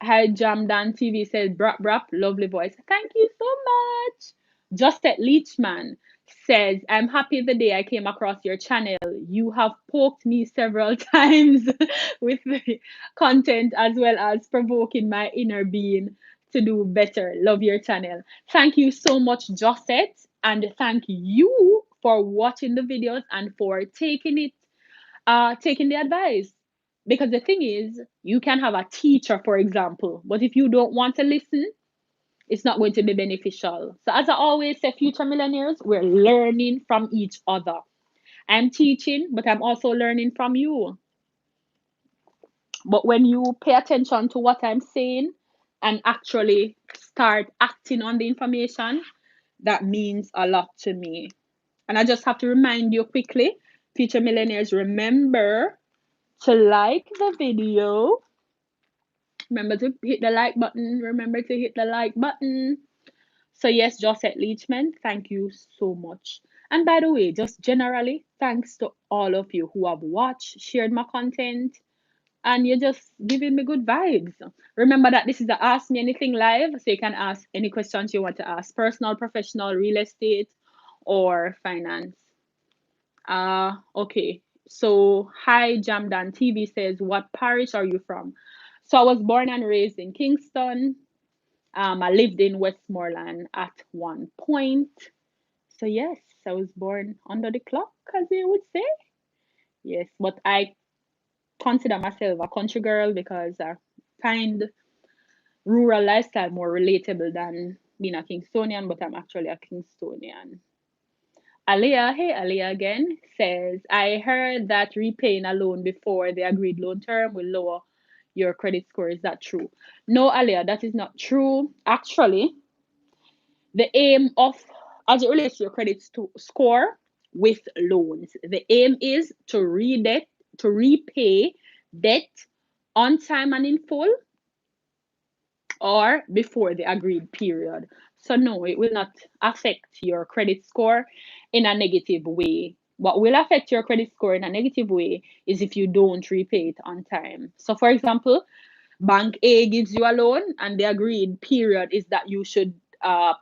Speaker 1: Hi, Jamdan TV says, brap, brap, lovely voice. Thank you so much. Justet Leachman says, I'm happy the day I came across your channel. You have poked me several times with the content as well as provoking my inner being to do better. Love your channel. Thank you so much, Josette, and thank you for watching the videos and for taking the advice. Because the thing is, you can have a teacher, for example, but if you don't want to listen, it's not going to be beneficial. So, as I always say, future millionaires, we're learning from each other. I'm teaching, but I'm also learning from you. But when you pay attention to what I'm saying and actually start acting on the information, that means a lot to me. And I just have to remind you quickly, future millionaires, remember to like the video. Remember to hit the like button. Remember to hit the like button. So yes, Josette Leachman, thank you so much. And by the way, just generally, thanks to all of you who have watched, shared my content, and you're just giving me good vibes. Remember that this is the Ask Me Anything live, so you can ask any questions you want to ask, personal, professional, real estate, or finance. Okay. So hi Jamdan TV says, what parish are you from? So I was born and raised in Kingston. I lived in Westmoreland at one point. So yes, I was born under the clock, as they would say. Yes, but I consider myself a country girl because I find rural lifestyle more relatable than being a Kingstonian, but I'm actually a Kingstonian. Aliyah, hey Aliyah again, says, I heard that repaying a loan before the agreed loan term will lower your credit score. Is that true? No, Aliyah, that is not true. Actually, the aim of, as it relates to your score with loans, the aim is to repay debt on time and in full or before the agreed period. So, no, it will not affect your credit score in a negative way. What will affect your credit score in a negative way is if you don't repay it on time. So, for example, Bank A gives you a loan, and the agreed period is that you should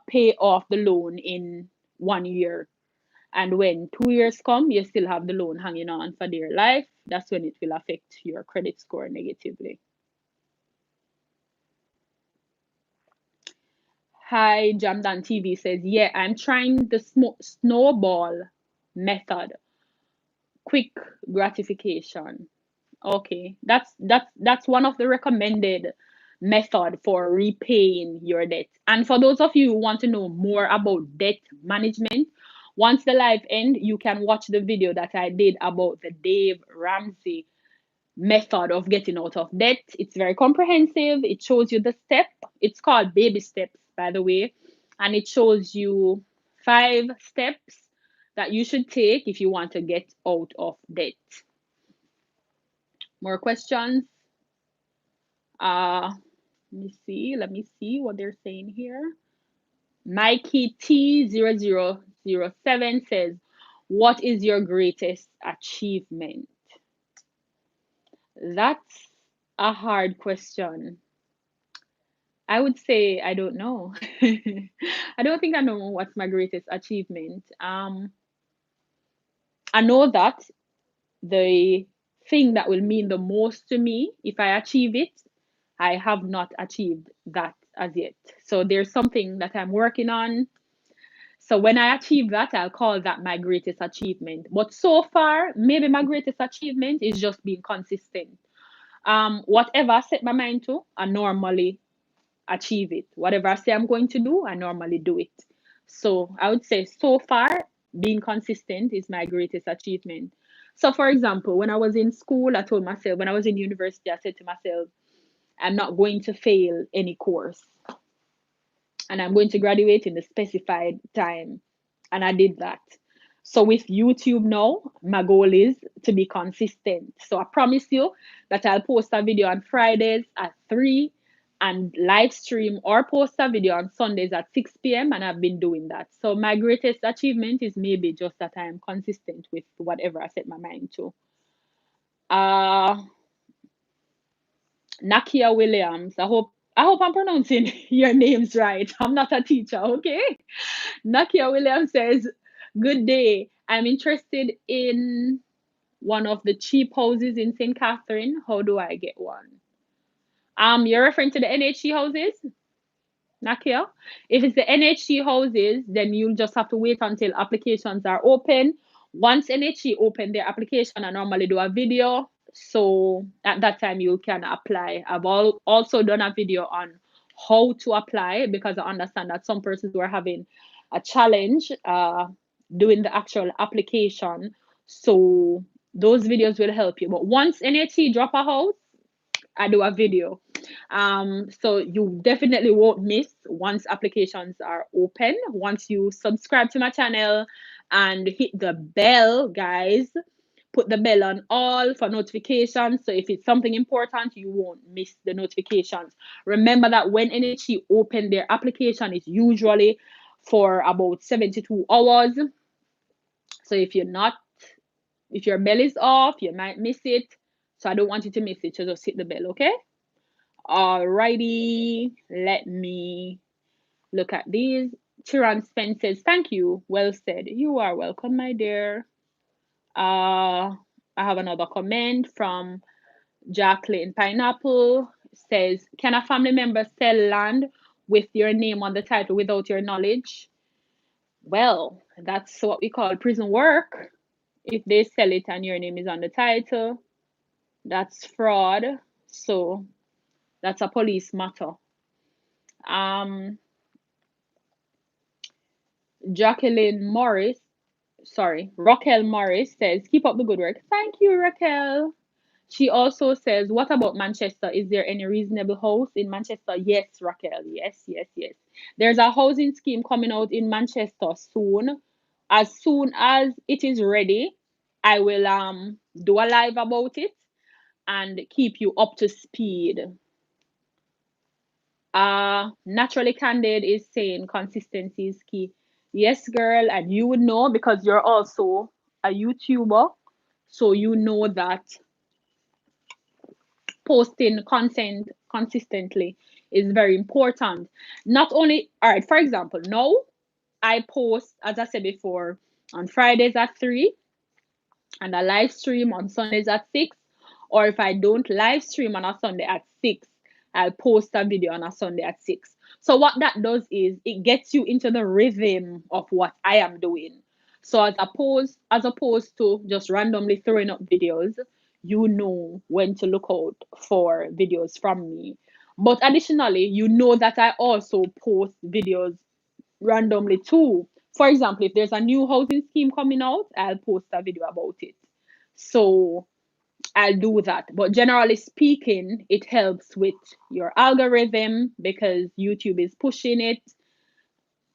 Speaker 1: pay off the loan in 1 year. And when 2 years come, you still have the loan hanging on for dear life. That's when it will affect your credit score negatively. Hi, Jamdan TV says, yeah, I'm trying the snowball method. Quick gratification. Okay, that's one of the recommended method for repaying your debt. And for those of you who want to know more about debt management, once the live end, you can watch the video that I did about the Dave Ramsey method of getting out of debt. It's very comprehensive. It shows you the step. It's called baby steps, by the way, and it shows you 5 steps that you should take if you want to get out of debt. More questions? Let me see what they're saying here. Mikey T0007 says, what is your greatest achievement? That's a hard question. I would say I don't know. I don't think I know what's my greatest achievement. I know that the thing that will mean the most to me if I achieve it, I have not achieved that as yet. So there's something that I'm working on. So when I achieve that, I'll call that my greatest achievement. But so far, maybe my greatest achievement is just being consistent. Whatever I set my mind to, I normally achieve it. Whatever I say I'm going to do, I normally do it. So I would say so far, being consistent is my greatest achievement. So, for example, when I was in school, I told myself, when I was in university, I said to myself, I'm not going to fail any course and I'm going to graduate in the specified time. And I did that. So with YouTube now, my goal is to be consistent. So I promise you that I'll post a video on Fridays at 3 and live stream or post a video on Sundays at 6 p.m. And I've been doing that. So my greatest achievement is maybe just that I'm consistent with whatever I set my mind to. Nakia Williams. I hope I'm pronouncing your names right. I'm not a teacher, okay? Nakia Williams says, good day. I'm interested in one of the cheap houses in St. Catherine. How do I get one? You're referring to the NHG houses? Nakia. If it's the NHC houses, then you'll just have to wait until applications are open. Once NHC open their application, I normally do a video. So at that time, you can apply. I've also done a video on how to apply because I understand that some persons were having a challenge doing the actual application. So those videos will help you. But once NHC drop a house, I do a video. So you definitely won't miss once applications are open. Once you subscribe to my channel and hit the bell, guys, put the bell on all for notifications. So if it's something important, you won't miss the notifications. Remember that when NHE open their application, it's usually for about 72 hours. So if your bell is off, you might miss it. So I don't want you to miss it. So just hit the bell, okay? Alrighty, let me look at these. Chiran Spence says, thank you. Well said. You are welcome, my dear. I have another comment from Jacqueline Pineapple. Says, can a family member sell land with your name on the title without your knowledge? Well, that's what we call prison work. If they sell it and your name is on the title, that's fraud. So that's a police matter. Jacqueline Morris, Raquel Morris says, keep up the good work. Thank you, Raquel. She also says, what about Manchester? Is there any reasonable house in Manchester? Yes, Raquel. Yes, yes, yes. There's a housing scheme coming out in Manchester soon. As soon as it is ready, I will do a live about it and keep you up to speed. Naturally Candid is saying consistency is key. Yes, girl, and you would know because you're also a YouTuber, so you know that posting content consistently is very important. Not only, all right, for example, now I post, as I said before, on Fridays at 3 and I live stream on Sundays at 6. Or if I don't live stream on a Sunday at 6, I'll post a video on a Sunday at 6. So what that does is it gets you into the rhythm of what I am doing. So as opposed to just randomly throwing up videos, you know when to look out for videos from me. But additionally, you know that I also post videos randomly too. For example, if there's a new housing scheme coming out, I'll post a video about it. So I'll do that. But generally speaking, it helps with your algorithm because YouTube is pushing it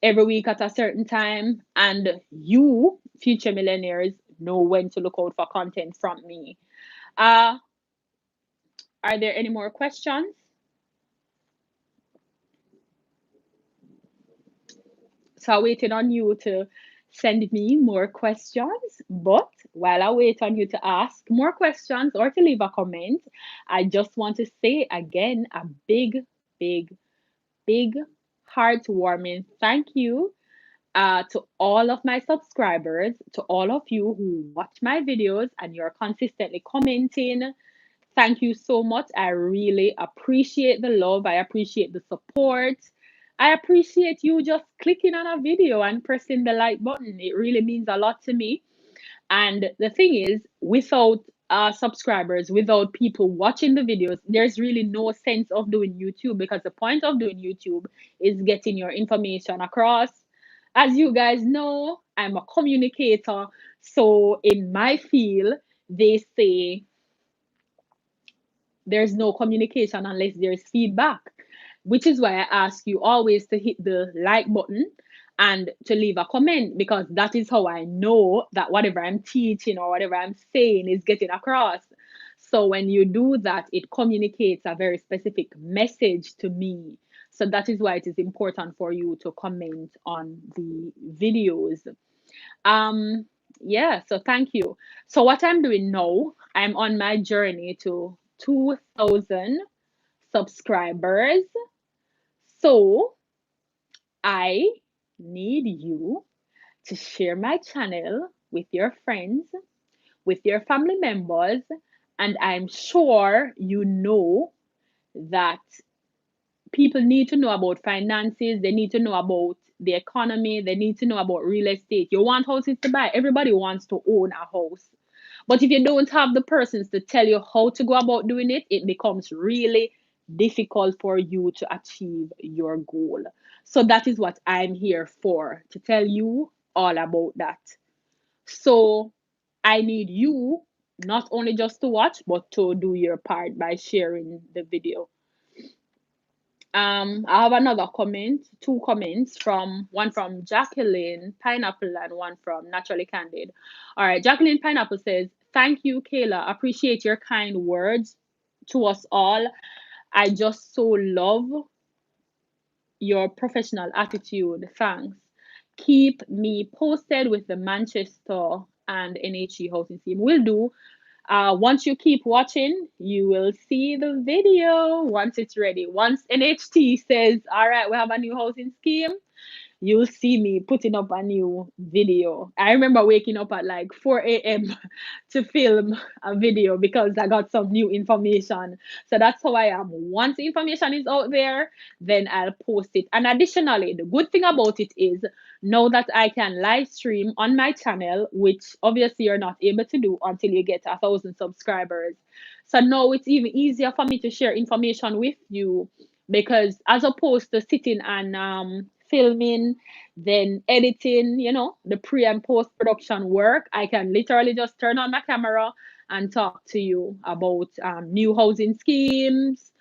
Speaker 1: every week at a certain time. And you, future millionaires, know when to look out for content from me. Uh, are there any more questions? So I waited on you to send me more questions. But while I wait on you to ask more questions or to leave a comment, I just want to say again a big, big, big, heartwarming thank you to all of my subscribers, to all of you who watch my videos and you're consistently commenting. Thank you so much. I really appreciate the love. I appreciate the support. I appreciate you just clicking on a video and pressing the like button. It really means a lot to me. And the thing is, without subscribers, without people watching the videos, there's really no sense of doing YouTube because the point of doing YouTube is getting your information across. As you guys know, I'm a communicator. So in my field, they say there's no communication unless there's feedback, which is why I ask you always to hit the like button and to leave a comment because that is how I know that whatever I'm teaching or whatever I'm saying is getting across. So when you do that, it communicates a very specific message to me. So that is why it is important for you to comment on the videos. Yeah, so thank you. So what I'm doing now, I'm on my journey to 2,000 subscribers. So I need you to share my channel with your friends, with your family members, and I'm sure you know that people need to know about finances, they need to know about the economy, they need to know about real estate. You want houses to buy, everybody wants to own a house. But if you don't have the persons to tell you how to go about doing it, it becomes really difficult for you to achieve your goal. So that is what I'm here for, to tell you all about that. So I need you not only just to watch, but to do your part by sharing the video. I have another comment, two comments from one from Jacqueline Pineapple and one from Naturally Candid. All right, Jacqueline Pineapple says, "Thank you, Kayla. Appreciate your kind words to us all. I just so love your professional attitude. Thanks. Keep me posted with the Manchester and NHE housing scheme. Will do. Once you keep watching, you will see the video once it's ready. Once NHT says, all right, we have a new housing scheme, you'll see me putting up a new video. I remember waking up at like 4 a.m. to film a video because I got some new information. So that's how I am. Once the information is out there, then I'll post it. And additionally, the good thing about it is now that I can live stream on my channel, which obviously you're not able to do until you get 1,000 subscribers. So now it's even easier for me to share information with you, because as opposed to sitting and filming, then editing, the pre and post production work, I can literally just turn on my camera and talk to you about new housing schemes,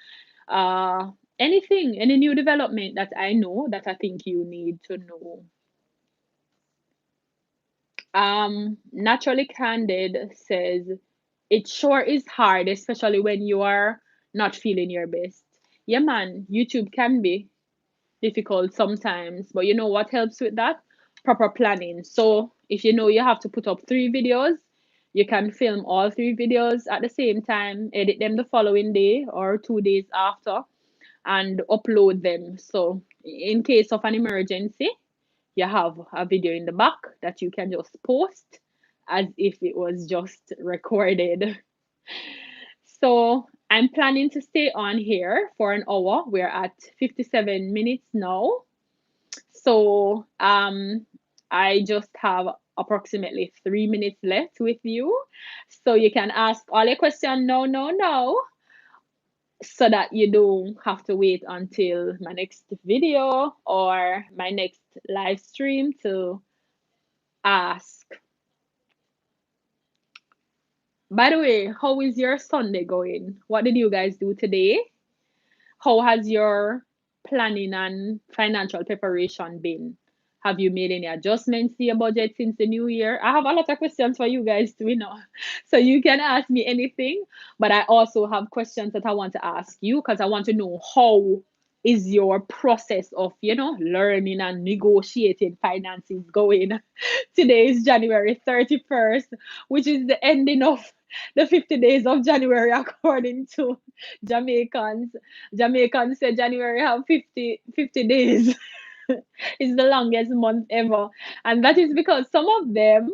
Speaker 1: uh, anything, any new development that I know that I think you need to know. Naturally Candid says, it sure is hard, especially when you are not feeling your best. Yeah, man, YouTube can be difficult sometimes, but you know what helps with that? Proper planning. So if you know you have to put up 3 videos, you can film all 3 videos at the same time, edit them the following day or 2 days after, and upload them. So in case of an emergency, you have a video in the back that you can just post as if it was just recorded. So I'm planning to stay on here for an hour. We're at 57 minutes now. So I just have approximately 3 minutes left with you. So you can ask all your questions no, no, no, so that you don't have to wait until my next video or my next live stream to ask. By the way, how is your Sunday going? What did you guys do today? How has your planning and financial preparation been? Have you made any adjustments to your budget since the new year? I have a lot of questions for you guys too, So you can ask me anything, but I also have questions that I want to ask you because I want to know how is your process of, learning and negotiating finances going. Today is January 31st, which is the ending of the 50 days of January according to Jamaicans. Jamaicans say January have 50 days. It's the longest month ever. And that is because some of them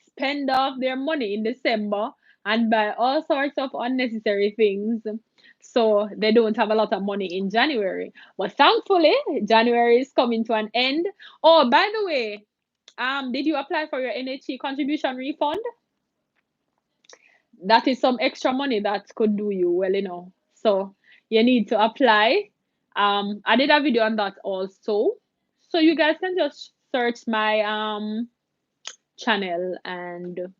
Speaker 1: spend off their money in December and buy all sorts of unnecessary things. So they don't have a lot of money in January. But thankfully, January is coming to an end. Oh, by the way, did you apply for your NHE contribution refund? That is some extra money that could do you well. So you need to apply. I did a video on that also. So you guys can just search my channel and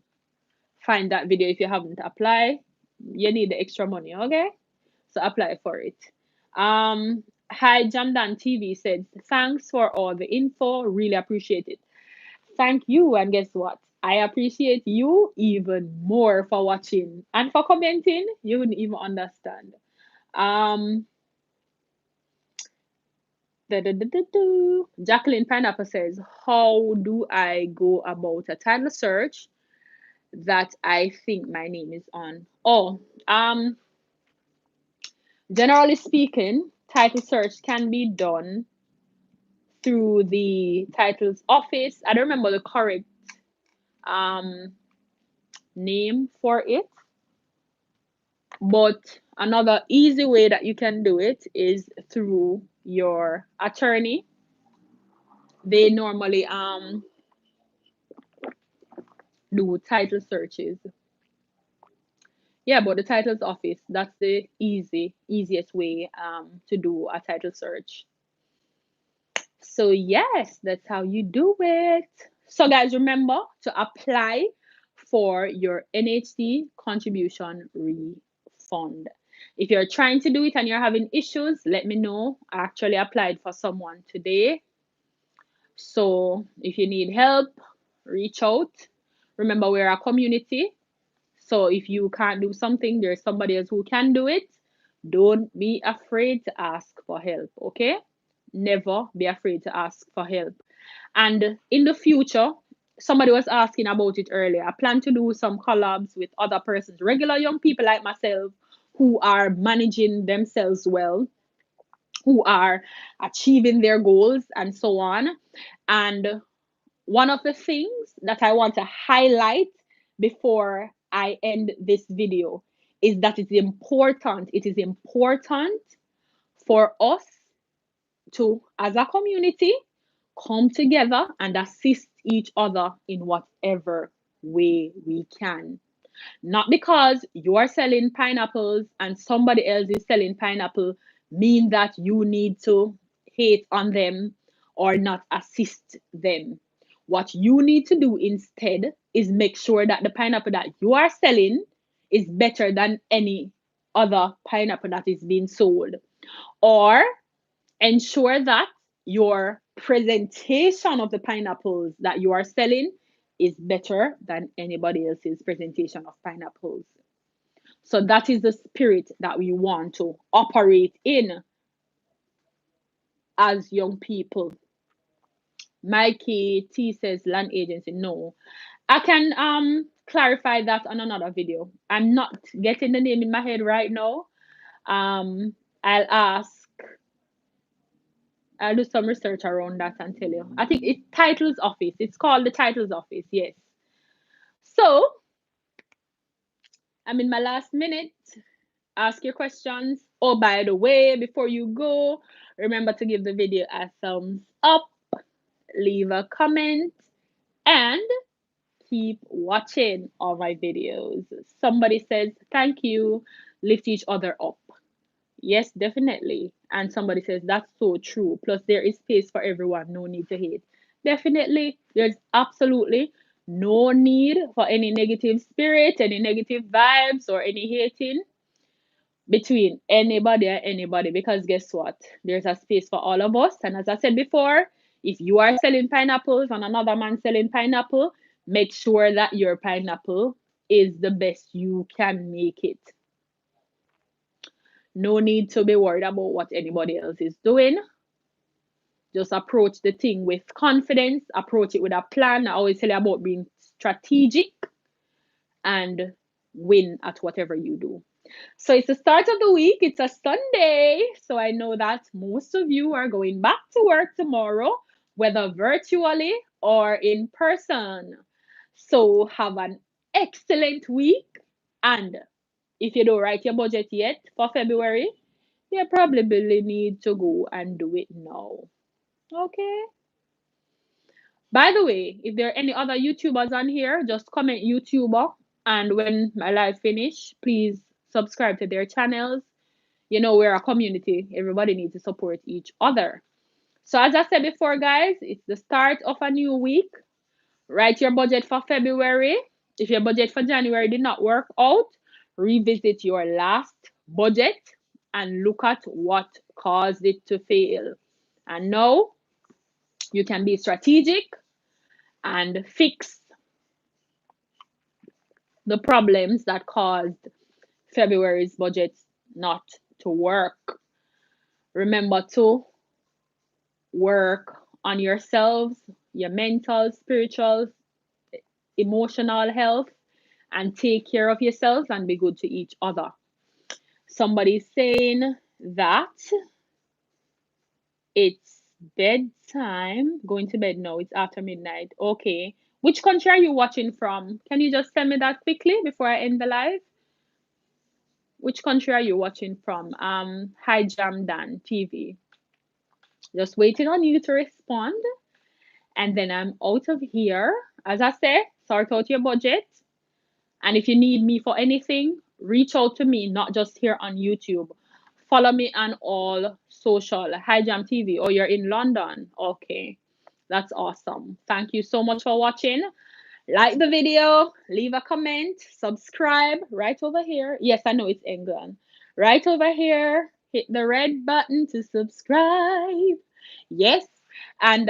Speaker 1: find that video if you haven't applied. You need the extra money, okay? So apply for it. Hi Jamdan TV said, thanks for all the info. Really appreciate it. Thank you. And guess what? I appreciate you even more for watching and for commenting. You wouldn't even understand. Um, Jacqueline Pineapple says, how do I go about a title search that I think my name is on? Oh, generally speaking, title search can be done through the titles office. I don't remember the correct um, name for it, but Another easy way that you can do it is through your attorney. They normally do title searches. Yeah, but the titles office, that's the easiest way to do a title search. So yes, that's how you do it. So guys, remember to apply for your NHT contribution refund. If you're trying to do it and you're having issues, let me know. I actually applied for someone today. So if you need help, reach out. Remember, we're a community. So if you can't do something, there's somebody else who can do it. Don't be afraid to ask for help, okay? Never be afraid to ask for help. And in the future, somebody was asking about it earlier. I plan to do some collabs with other persons, regular young people like myself who are managing themselves well, who are achieving their goals, and so on. And one of the things that I want to highlight before I end this video is that it is important for us to, as a community, come together and assist each other in whatever way we can. Not because you are selling pineapples and somebody else is selling pineapple mean that you need to hate on them or not assist them. What you need to do instead is make sure that the pineapple that you are selling is better than any other pineapple that is being sold. Or ensure that your presentation of the pineapples that you are selling is better than anybody else's presentation of pineapples. So that is the spirit that we want to operate in as young people. Mikey T says land agency. No. I can clarify that on another video. I'm not getting the name in my head right now. Um I'll ask, I'll do some research around that and tell you. I think it's titles office. It's called the titles office, yes. So I'm in my last minute. Ask your questions. Oh, by the way, before you go, remember to give the video a thumbs up, leave a comment, and keep watching all my videos. Somebody says, thank you, lift each other up. Yes, definitely. And somebody says, that's so true. Plus, there is space for everyone. No need to hate. Definitely. There's absolutely no need for any negative spirit, any negative vibes, or any hating between anybody and anybody, because guess what? There's a space for all of us. And as I said before, if you are selling pineapples and another man selling pineapple, make sure that your pineapple is the best you can make it. No need to be worried about what anybody else is doing. Just approach the thing with confidence, approach it with a plan. I always tell you about being strategic and win at whatever you do. So it's the start of the week. It's a Sunday. So I know that most of you are going back to work tomorrow, whether virtually or in person. So have an excellent week. And if you don't write your budget yet for February, you probably need to go and do it now. Okay. By the way, if there are any other YouTubers on here, just comment YouTuber. And when my live finish, please subscribe to their channels. You know, we're a community. Everybody needs to support each other. So as I said before, guys, it's the start of a new week. Write your budget for February. If your budget for January did not work out, revisit your last budget and look at what caused it to fail. And now you can be strategic and fix the problems that caused February's budget not to work. Remember to work on yourselves, your mental, spiritual, emotional health, and take care of yourselves and be good to each other. Somebody's saying that it's bedtime. Going to bed now. It's after midnight. Okay. Which country are you watching from? Can you just tell me that quickly before I end the live? Which country are you watching from? Hi Jam Dan TV. Just waiting on you to respond. And then I'm out of here. As I say, sort out your budget. And if you need me for anything, reach out to me, not just here on YouTube. Follow me on all social. Hi Jam TV. Oh, you're in London. Okay. That's awesome. Thank you so much for watching. Like the video, leave a comment, subscribe right over here. Yes, I know it's England. Right over here, hit the red button to subscribe. Yes, and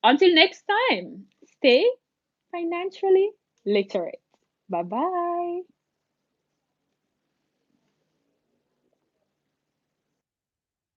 Speaker 1: until next time, stay financially literate. Bye bye.